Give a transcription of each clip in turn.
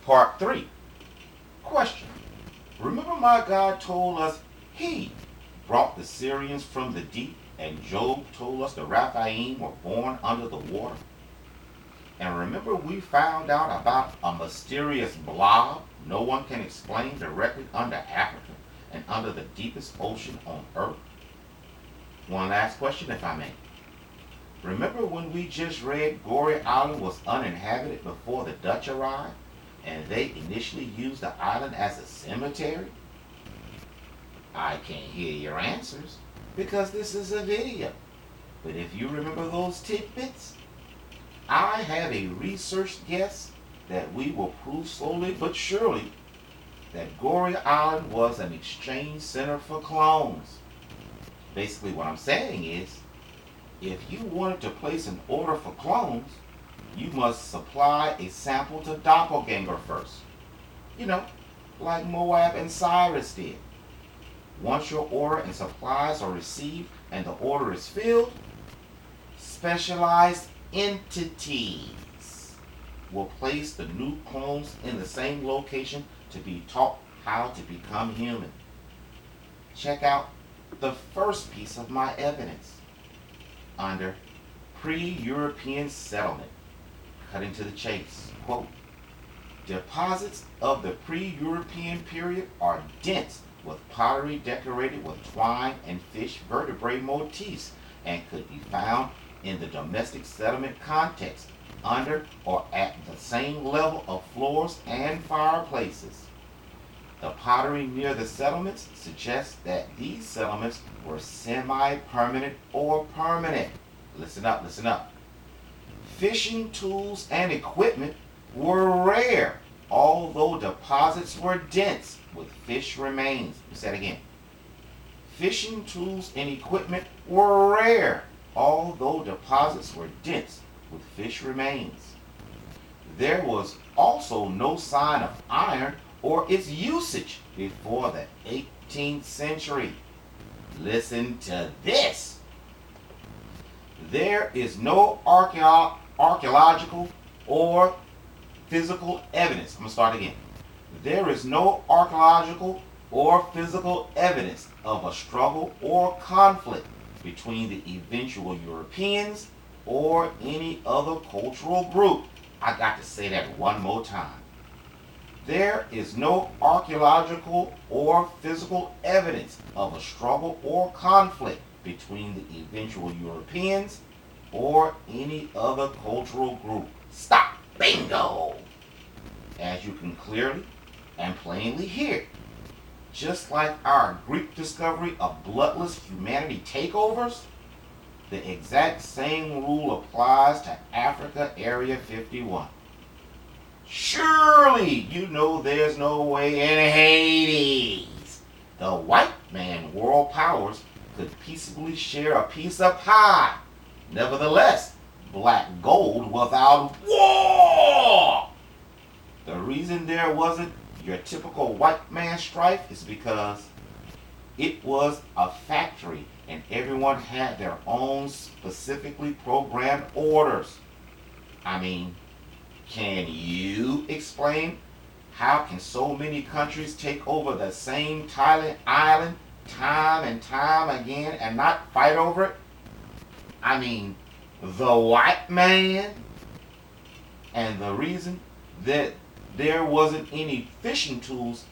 Part 3. Question. Remember my God told us he brought the Syrians from the deep, and Job told us the Rephaim were born under the water? And remember we found out about a mysterious blob no one can explain directly under Africa and under the deepest ocean on earth? One last question, if I may. Remember when we just read Gorée Island was uninhabited before the Dutch arrived, and they initially used the island as a cemetery? I can't hear your answers because this is a video. But if you remember those tidbits, I have a research guess that we will prove slowly but surely that Gorée Island was an exchange center for clones. Basically what I'm saying is, if you wanted to place an order for clones, you must supply a sample to Doppelganger first. You know, like Moab and Cyrus did. Once your order and supplies are received and the order is filled, specialized entities will place the new clones in the same location to be taught how to become human. Check out the first piece of my evidence under pre-European settlement. Cutting to the chase. Quote, deposits of the pre-European period are dense with pottery decorated with twine and fish vertebrae motifs and could be found in the domestic settlement context under or at the same level of floors and fireplaces. The pottery near the settlements suggests that these settlements were semi-permanent or permanent. Listen up, listen up. Fishing tools and equipment were rare, although deposits were dense with fish remains. Let me say it again. Fishing tools and equipment were rare, although deposits were dense with fish remains. There was also no sign of iron or its usage before the 18th century. Listen to this. There is no archaeological or physical evidence. I'm going to start again. There is no archaeological or physical evidence of a struggle or conflict between the eventual Europeans or any other cultural group. I got to say that one more time. There is no archaeological or physical evidence of a struggle or conflict between the eventual Europeans or any other cultural group. Stop. Bingo! As you can clearly and plainly hear, just like our Greek discovery of bloodless humanity takeovers, the exact same rule applies to Africa Area 51. Surely you know there's no way in Hades the white man world powers could peaceably share a piece of pie. Nevertheless, black gold without war. The reason there wasn't your typical white man strife is because it was a factory and everyone had their own specifically programmed orders. I mean, can you explain how can so many countries take over the same island time and time again and not fight over it? I mean, the white man. And the reason that there wasn't any fishing tools,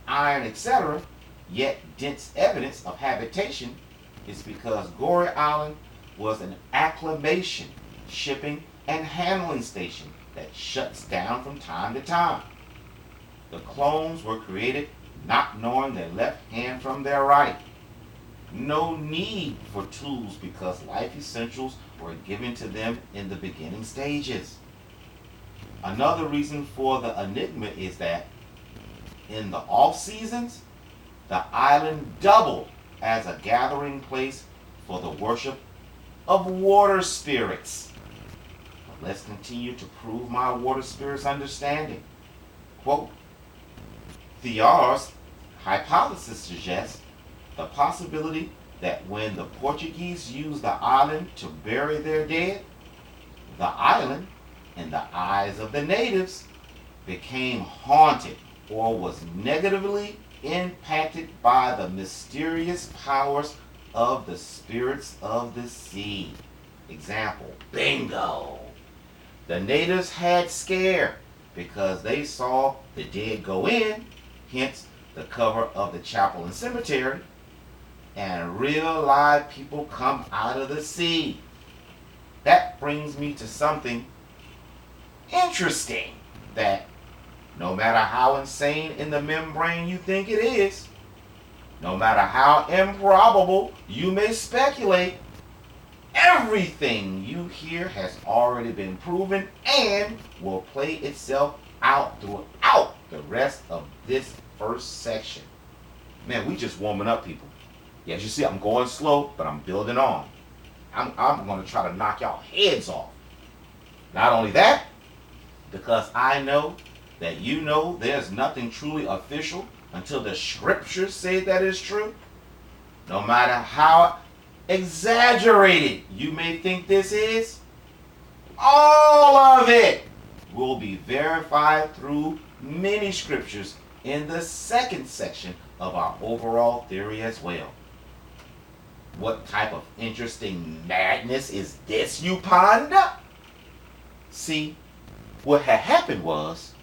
iron, etc., yet dense evidence of habitation is because Gorée Island was an acclimation, shipping, and handling station that shuts down from time to time. The clones were created not knowing their left hand from their right. No need for tools because life essentials were given to them in the beginning stages. Another reason for the enigma is that in the off seasons, the island doubled as a gathering place for the worship of water spirits. But let's continue to prove my water spirits understanding. Quote, Theo's hypothesis suggests the possibility that when the Portuguese used the island to bury their dead, the island, in the eyes of the natives, became haunted or was negatively impacted by the mysterious powers of the spirits of the sea. Example, bingo. The natives had scare because they saw the dead go in, hence the cover of the chapel and cemetery, and real live people come out of the sea. That brings me to something interesting, that no matter how insane in the membrane you think it is, no matter how improbable you may speculate, everything you hear has already been proven and will play itself out throughout the rest of this first section. Man, we just warming up, people. Yeah, as you see, I'm going slow, but I'm building on. I'm going to try to knock y'all heads off. Not only that, because I know that you know there's nothing truly official until the scriptures say that is true. No matter how exaggerated you may think this is, all of it will be verified through many scriptures in the second section of our overall theory as well. What type of interesting madness is this, you ponder? See, what had happened was